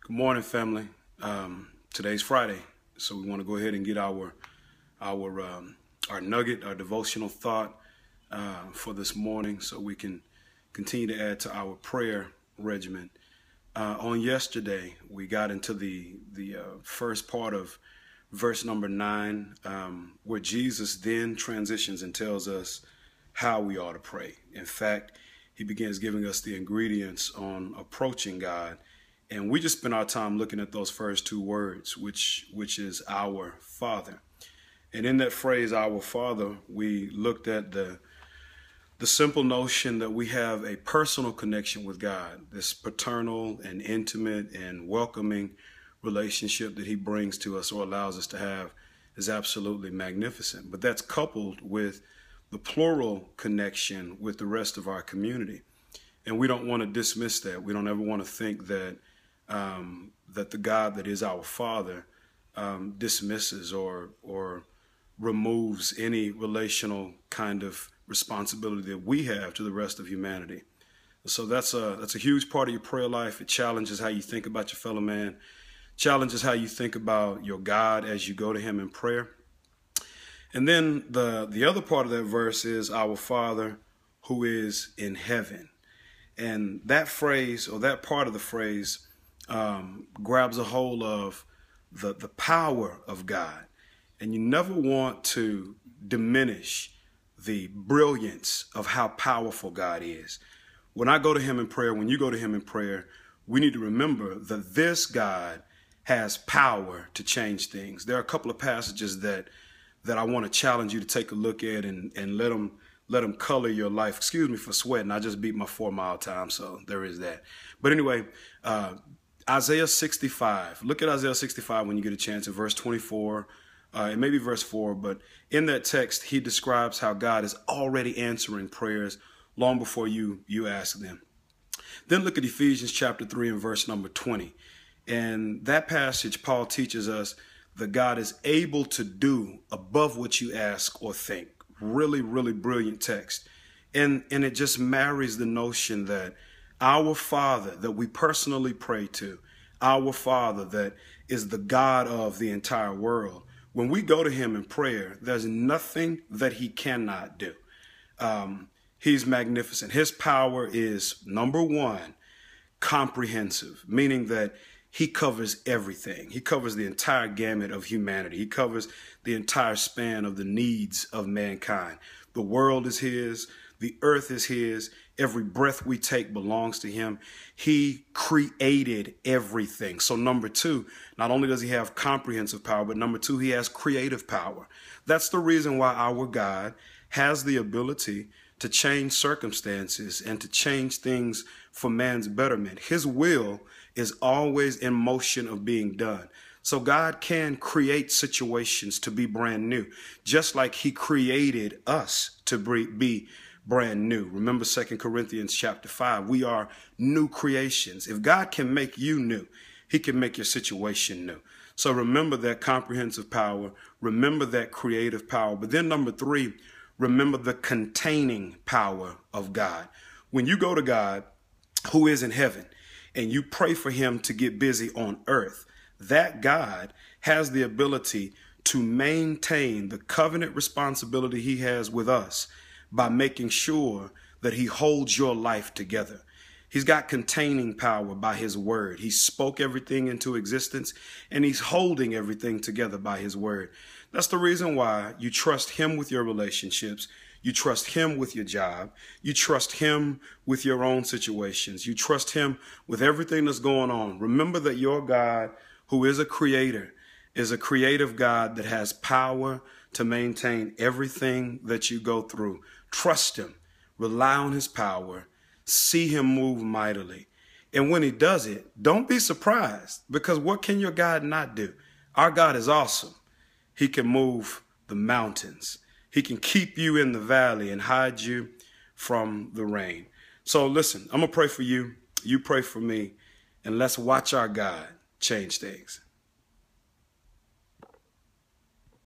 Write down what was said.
Good morning, family. Today's Friday, so we want to go ahead and get our nugget, our devotional thought for this morning, so we can continue to add to our prayer regimen. On yesterday, we got into the first part of verse number 9, where Jesus then transitions and tells us how we ought to pray. In fact, he begins giving us the ingredients on approaching God. And we just spent our time looking at those first two words, which is our Father. And in that phrase, our Father, we looked at the simple notion that we have a personal connection with God, this paternal and intimate and welcoming relationship that he brings to us or allows us to have is absolutely magnificent. But that's coupled with the plural connection with the rest of our community. And we don't want to dismiss that. We don't ever want to think that that the God that is our Father dismisses or removes any relational kind of responsibility that we have to the rest of humanity. So that's a huge part of your prayer life. It challenges how you think about your fellow man, challenges how you think about your God as you go to him in prayer. And then the other part of that verse is our Father who is in heaven. And that phrase, or that part of the phrase, grabs a hold of the power of God. And you never want to diminish the brilliance of how powerful God is. When I go to him in prayer, when you go to him in prayer, we need to remember that this God has power to change things. There are a couple of passages that I want to challenge you to take a look at and let them color your life. Excuse me for sweating. I just beat my 4-mile time, so there is that. But anyway, Isaiah 65. Look at Isaiah 65 when you get a chance in verse 24. It may be verse 4, but in that text, he describes how God is already answering prayers long before you ask them. Then look at Ephesians chapter 3 and verse number 20. And that passage, Paul teaches us that God is able to do above what you ask or think. Really, really brilliant text. And it just marries the notion that our Father that we personally pray to, our Father that is the God of the entire world, when we go to him in prayer, there's nothing that he cannot do. He's magnificent. His power is, number one, comprehensive, meaning that he covers everything. He covers the entire gamut of humanity. He covers the entire span of the needs of mankind. The world is his. The earth is his. Every breath we take belongs to him. He created everything. So number two, not only does he have comprehensive power, but number two, he has creative power. That's the reason why our God has the ability to change circumstances and to change things for man's betterment. His will is always in motion of being done. So God can create situations to be brand new, just like he created us to be brand new. Remember 2 Corinthians chapter 5, we are new creations. If God can make you new, he can make your situation new. So remember that comprehensive power, remember that creative power. But then number three, remember the containing power of God. When you go to God, who is in heaven, and you pray for him to get busy on earth, that God has the ability to maintain the covenant responsibility he has with us by making sure that he holds your life together. He's got containing power by his word. He spoke everything into existence, and he's holding everything together by his word. That's the reason why you trust him with your relationships. You trust him with your job. You trust him with your own situations. You trust him with everything that's going on. Remember that your God, who is a creator, is a creative God that has power to maintain everything that you go through. Trust him. Rely on his power. See him move mightily. And when he does it, don't be surprised, because what can your God not do? Our God is awesome. He can move the mountains. He can keep you in the valley and hide you from the rain. So listen, I'm going to pray for you. You pray for me. And let's watch our God change things.